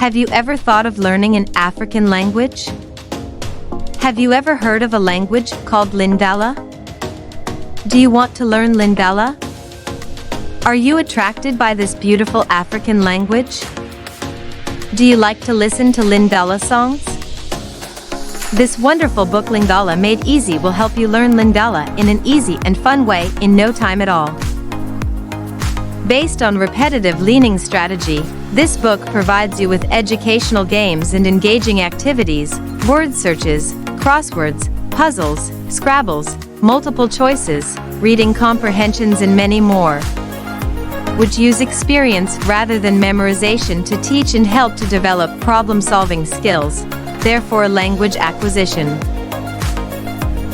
Have you ever thought of learning an African language? Have you ever heard of a language called Lingala? Do you want to learn Lingala? Are you attracted by this beautiful African language? Do you like to listen to Lingala songs? This wonderful book Lingala Made Easy will help you learn Lingala in an easy and fun way in no time at all. Based on repetitive learning strategy, this book provides you with educational games and engaging activities, word searches, crosswords, puzzles, Scrabbles, multiple choices, reading comprehensions and many more, which use experience rather than memorization to teach and help to develop problem-solving skills, therefore language acquisition.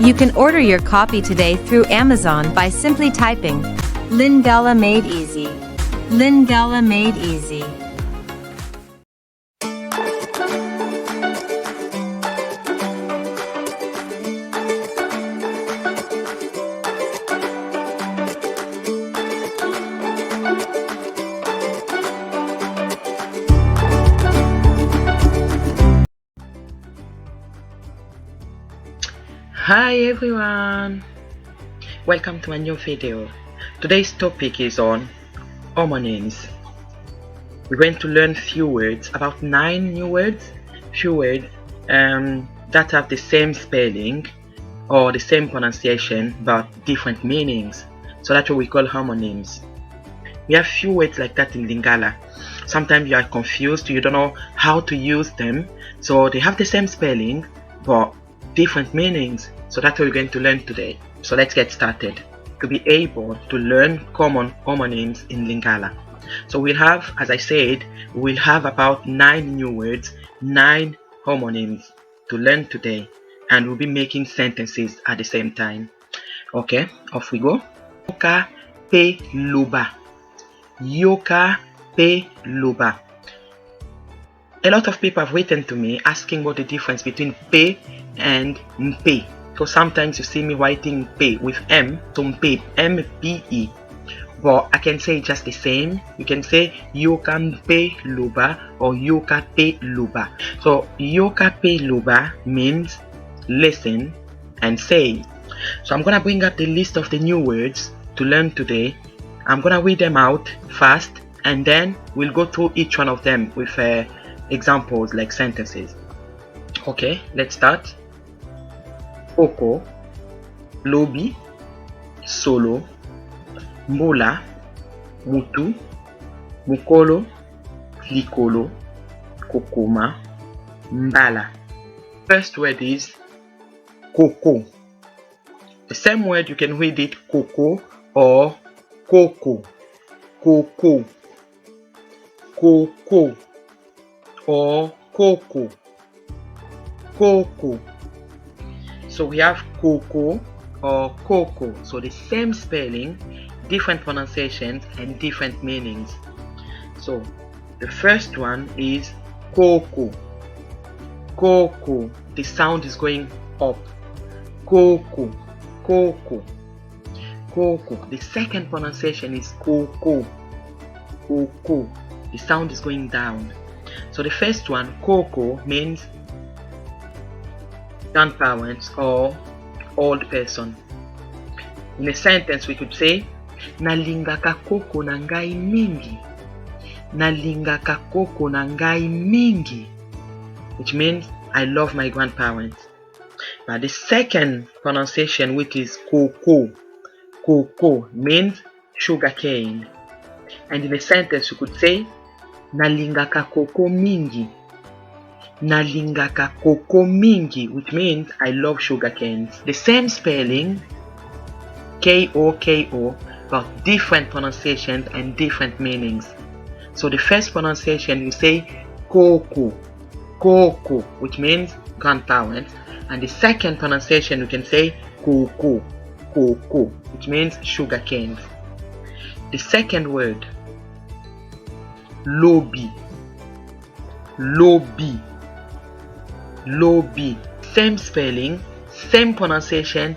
You can order your copy today through Amazon by simply typing Lingala Made Easy. Lingala Made Easy. Hi everyone, welcome to a new video. Today's topic is on homonyms. We're going to learn few words, about 9 new words, few words that have the same spelling or the same pronunciation but different meanings. So that's what we call homonyms. We have few words like that in Lingala. Sometimes you are confused, you don't know how to use them. So they have the same spelling but different meanings. So that's what we're going to learn today. So let's get started. To be able to learn common homonyms in Lingala. So we'll have, as I said, we'll have about 9 new words, 9 homonyms to learn today, and we'll be making sentences at the same time. Okay, off we go. Yoka pe LOBA. Yoka pe LOBA. A lot of people have written to me asking what the difference between pe and mpe. Because sometimes you see me writing pe with m, so mpe, M-P-E. But I can say just the same. You can say yoka pe LOBA or yoka pe LOBA. So yoka pe LOBA means listen and say. So I'm gonna bring up the list of the new words to learn today. I'm gonna read them out fast and then we'll go through each one of them with examples like sentences. Okay, let's start. COCO, LOBI, Solo, MULA, Mutu, MUKOLO, LICO, Kokoma, MBALA. First word is COCO. The same word you can read it COCO or COCO. COCO. COCO or COCO. COCO. So we have COCO or COCO. So the same spelling, different pronunciations and different meanings. So the first one is COCO. COCO. The sound is going up. COCO. COCO. COCO. The second pronunciation is COCO. COCO. The sound is going down. So the first one, COCO, means grandparents or old person. In a sentence we could say nalingaka koko na ngai mingi. Nalingaka koko na ngai mingi, which means I love my grandparents. But the second pronunciation, which is COCO, COCO means sugar cane. And in a sentence you could say nalingaka koko mingi. Nalingaka koko mingi, which means I love sugar canes. The same spelling, K-O-K-O, but different pronunciations and different meanings. So the first pronunciation you say COCO, COCO, which means grandparents. And the second pronunciation you can say COCO, COCO, which means sugar canes. The second word, LOBI, LOBI. LOBI. Same spelling, same pronunciation,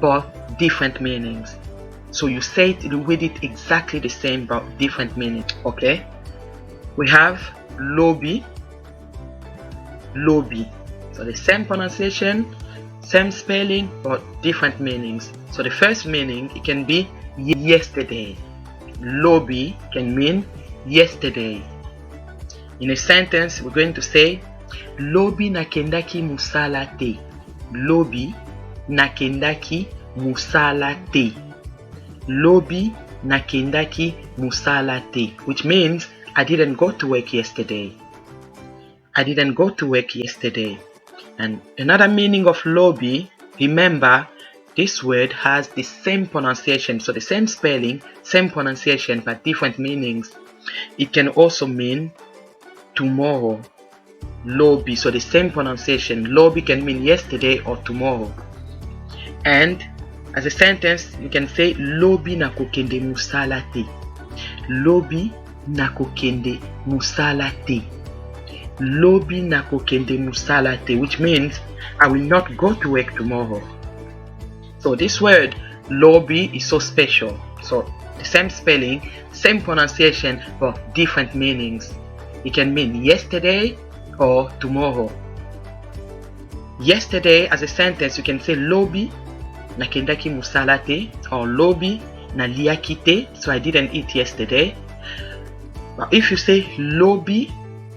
but different meanings. So you say it, you read it exactly the same but different meanings. Okay? We have lobi, lobi. So the same pronunciation, same spelling, but different meanings. So the first meaning, it can be yesterday. Lobi can mean yesterday. In a sentence, we're going to say lobi nakendaki musala te. Lobi nakendaki musala te. Lobi nakendaki musala te, which means I didn't go to work yesterday. I didn't go to work yesterday. And another meaning of lobi, remember, this word has the same pronunciation, so the same spelling, same pronunciation, but different meanings. It can also mean tomorrow. Lobi, so the same pronunciation. Lobi can mean yesterday or tomorrow. And as a sentence, you can say lobi nakokende musala te. Lobi nakokende musala te. Lobi nakokende musala te, which means I will not go to work tomorrow. So this word lobi is so special. So the same spelling, same pronunciation, but different meanings. It can mean yesterday or tomorrow. Yesterday, as a sentence, you can say lobi nakendaki musala te, or lobi naliaki te, so I didn't eat yesterday. But if you say lobi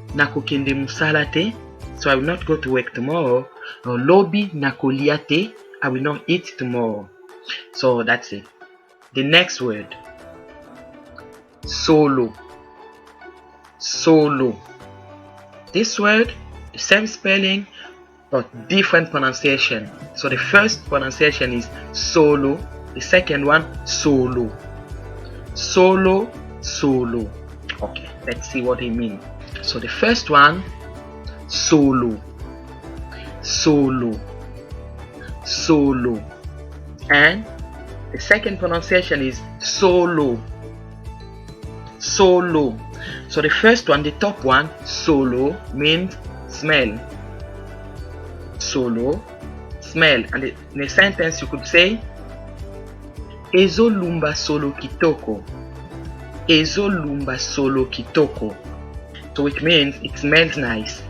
nakokende musala te, so I will not go to work tomorrow, or lobi nakolia te, I will not eat tomorrow. So that's it. The next word, solo. Solo. This word, the same spelling, but different pronunciation. So the first pronunciation is solo, the second one solo. Solo, solo. Okay, let's see what it means. So the first one, solo, solo, solo. And the second pronunciation is solo, solo. So the first one, the top one, solo, means smell. Solo, smell. And in a sentence you could say ezo lumba solo kitoko. Ezo lumba solo kitoko. So it means it smells nice.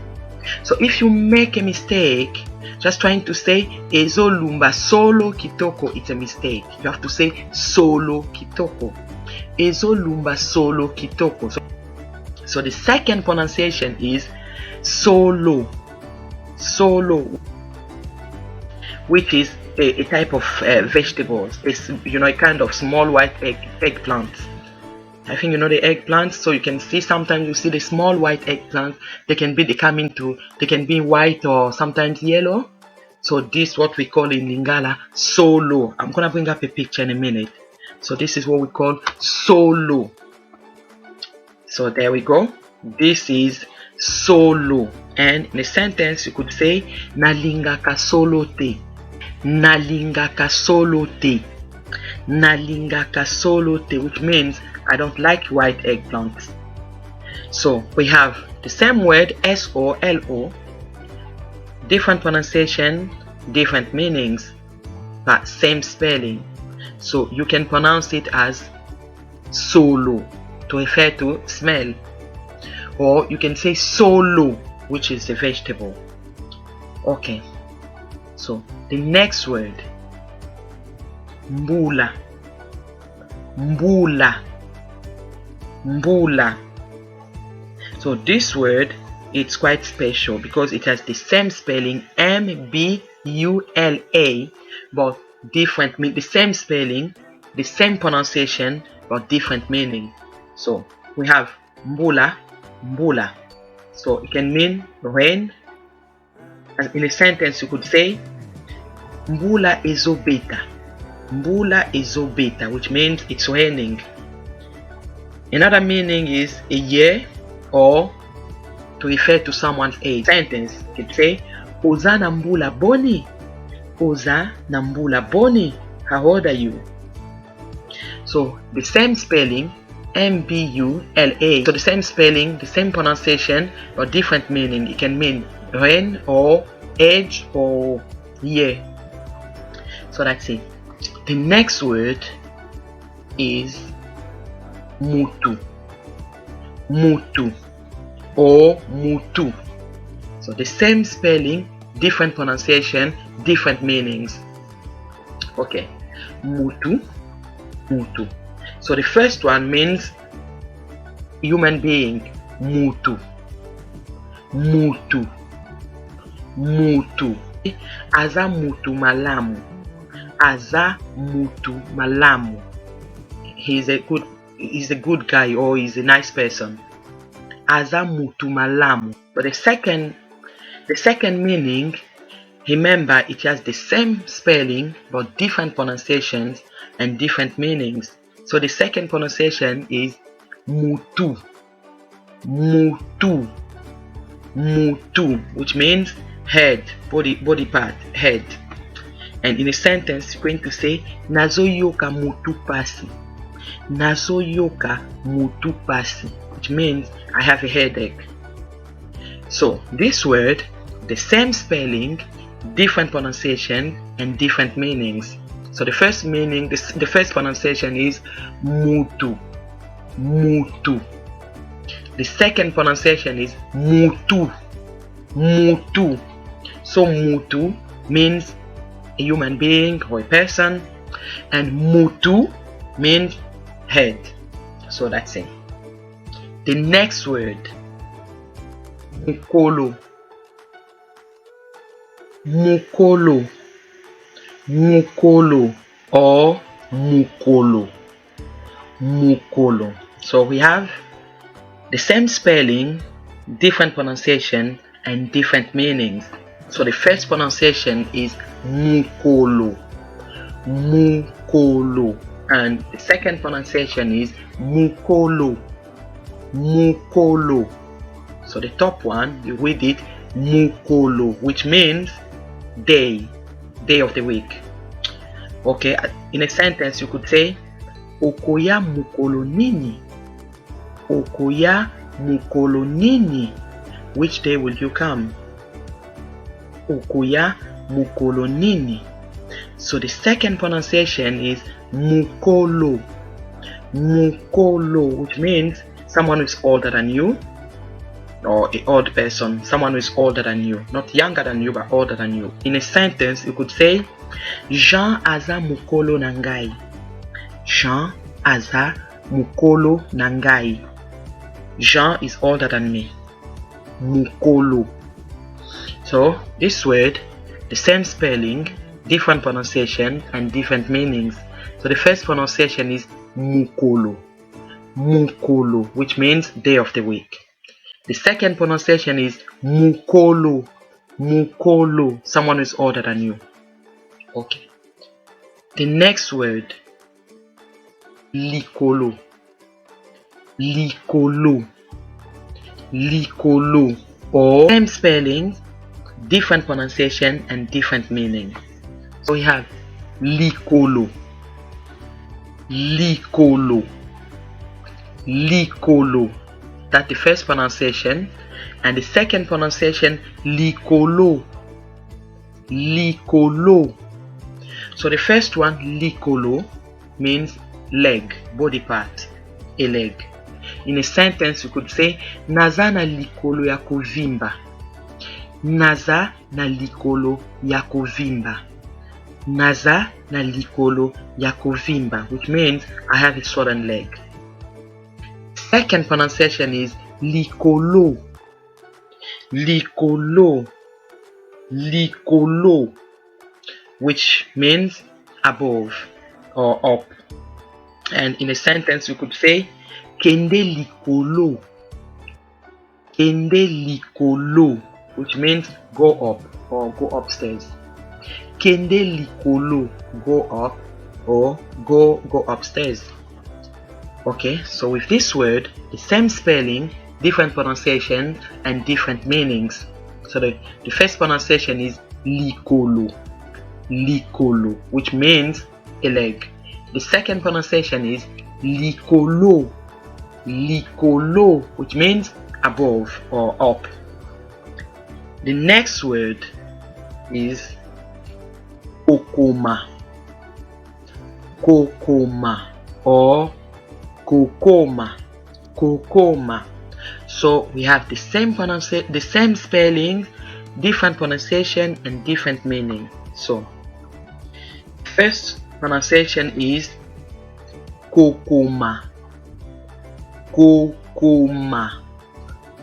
So if you make a mistake just trying to say ezo lumba solo kitoko, it's a mistake. You have to say solo kitoko. Ezo lumba solo kitoko. So the second pronunciation is solo, solo, which is a type of vegetables. It's, you know, a kind of small white eggplant. I think you know the eggplants, so you can see sometimes you see the small white eggplant. They can be white or sometimes yellow. So this what we call in Lingala solo. I'm gonna bring up a picture in a minute. So this is what we call solo. So there we go. This is solo. And in a sentence you could say nalingaka solo te. Nalingaka solo te. Nalingaka solo te, which means I don't like white eggplants. So we have the same word S-O-L-O, different pronunciation, different meanings, but same spelling. So you can pronounce it as solo to refer to smell, or you can say solo, which is a vegetable. Okay, so the next word, MULA. MULA. MULA. So this word, it's quite special because it has the same spelling, M-B-U-L-A, but different meaning. The same spelling, the same pronunciation, but different meaning. So we have MULA, MULA. So it can mean rain. And in a sentence you could say MULA ezobeta. MULA ezobeta, which means it's raining. Another meaning is a year, or to refer to someone's age. Sentence you could say Oza na mbula boni. Oza na mbula boni. How old are you? So the same spelling, M-B-U-L-A. So the same spelling, the same pronunciation, but different meaning. It can mean rain or age or year. So that's it. The next word is mutu. Mutu. or mutu. So the same spelling, different pronunciation, different meanings. Okay, mutu, mutu. So the first one means human being, mutu, mutu, mutu. Aza mutu malamu, aza mutu malamu. He's a good guy, or he's a nice person. Aza mutu malamu. But the second meaning, remember, it has the same spelling but different pronunciations and different meanings. So the second pronunciation is mutu, mutu, mutu, which means head, body part, head. And in a sentence, you're going to say nazoyoka mutu pasi, nazoyoka mutu pasi, which means I have a headache. So this word, the same spelling, different pronunciation and different meanings. So the first meaning, the first pronunciation is mutu, mutu. The second pronunciation is mutu, mutu. So mutu means a human being or a person, and mutu means head. So that's it. The next word, mukolo, mukolo, mukolo, or mukolo, mukolo. So we have the same spelling, different pronunciation and different meanings. So the first pronunciation is mukolo, mukolo, and the second pronunciation is mukolo, mukolo. So the top one, you read it mukolo, which means day of the week. Okay, in a sentence you could say okoya mukolo nini, okoya mukolo nini, which day will you come? Okoya mukolo nini. So the second pronunciation is mukolo, mukolo, which means someone who is older than you, or an old person, someone who is older than you, not younger than you but older than you. In a sentence you could say Jean aza mukolo nangai, Jean aza mukolo nangai. Jean is older than me, mukolo. So this word, the same spelling, different pronunciation and different meanings. So the first pronunciation is mukolo, mukolo, which means day of the week. The second pronunciation is mukolo, mukolo, someone who is older than you. Okay. The next word, LICO, LICO, LICO, or same spelling, different pronunciation and different meaning. So we have LICO, LICO, LICO. That's the first pronunciation, and the second pronunciation LICO, LICO. So the first one, LICO, means leg, body part, a leg. In a sentence you could say naza na likolo ya kovimba, naza na likolo ya kovimba, naza na likolo ya kovimba, which means I have a swollen leg. Second pronunciation is likolo, likolo, likolo, which means above or up. And in a sentence you could say kende likolo, kende likolo, which means go up or go upstairs. Kende likolo, go up or go upstairs. Okay, so with this word, the same spelling, different pronunciation and different meanings. So the first pronunciation is likolo, likolo, which means a leg. The second pronunciation is likolo, likolo, which means above or up. The next word is Kokoma, Kokoma, or Kokoma, Kokoma. So we have the same spelling, different pronunciation and different meaning. So first pronunciation is Kokoma. Kokoma.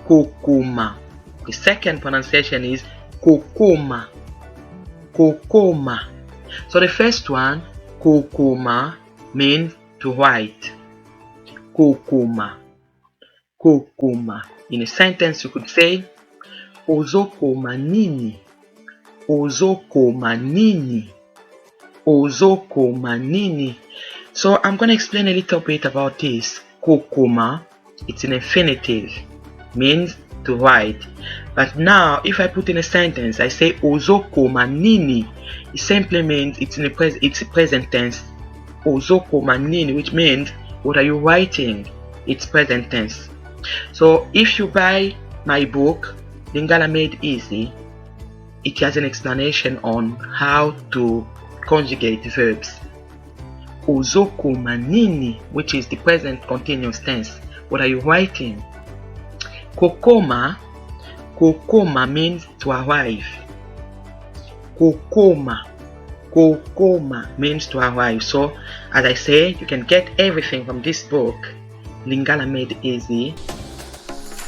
Kokoma. The second pronunciation is Kokoma. Kokoma. So the first one, Kokoma, means to write. Kokoma. Kokoma. In a sentence you could say Ozokoma nini. Ozokoma nini. Ozokoma nini. So I'm going to explain a little bit about this. Kokoma, it's an infinitive, means to write. But now if I put in a sentence, I say Ozokoma nini, it simply means it's a present tense. Ozokoma nini, which means what are you writing? It's present tense. So if you buy my book Lingala Made Easy, it has an explanation on how to conjugate verbs. Ozokoma nini, which is the present continuous tense. What are you writing? Kokoma. Kokoma means to arrive. Kokoma. Kokoma means to arrive. So as I say, you can get everything from this book Lingala Made Easy.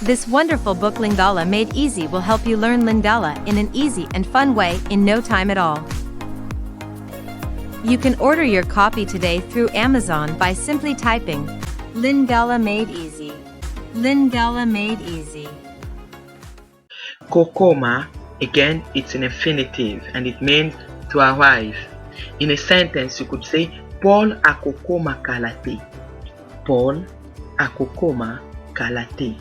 This wonderful book Lingala Made Easy will help you learn Lingala in an easy and fun way in no time at all. You can order your copy today through Amazon by simply typing Lingala Made Easy. Lingala Made Easy. Kokoma, again, it's an infinitive and it means to arrive. In a sentence, you could say Paul a Kokoma kalate. Paul a Kokoma kalate.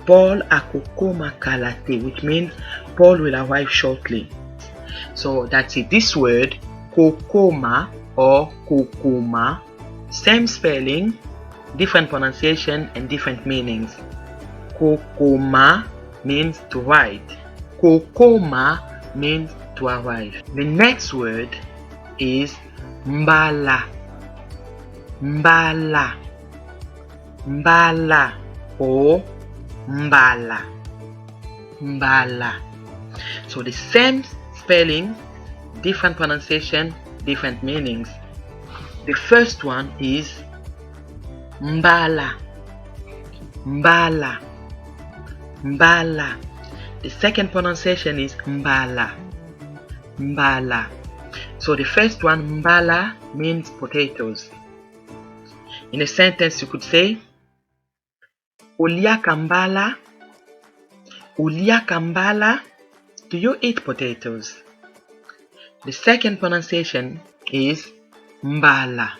Paul a Kokoma kalate, which means Paul will arrive shortly. So that's it. This word Kokoma or Kokoma, same spelling, different pronunciation and different meanings. Kokoma means to write. Kokoma means to arrive. The next word is Mbala. Mbala. Mbala or Mbala. Mbala. So the same spelling, different pronunciation, different meanings. The first one is Mbala. Mbala. Mbala. The second pronunciation is Mbala. Mbala. So the first one, Mbala, means potatoes. In a sentence you could say Ulia Kambala. Ulia Kambala, do you eat potatoes? The second pronunciation is Mbala.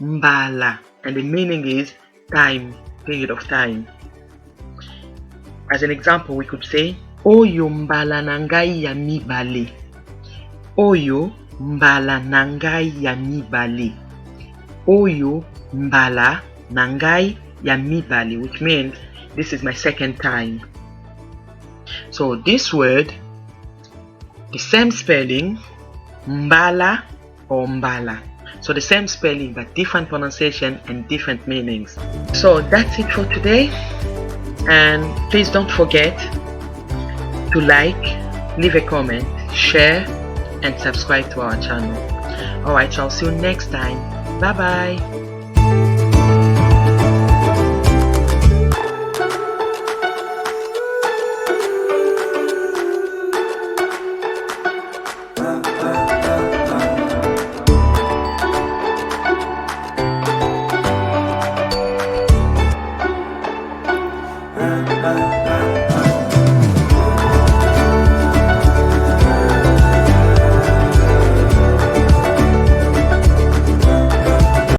Mbala. And the meaning is time, period of time. As an example, we could say Oyo mbala nangai ya mibale. Oyo mbala nangai ya mibale. Oyo mbala nangai ya mibale, which means this is my second time. So this word, the same spelling, Mbala or Mbala. So the same spelling but different pronunciation and different meanings. So that's it for today. And please don't forget to like, leave a comment, share and subscribe to our channel. Alright, so I'll see you next time. Bye bye.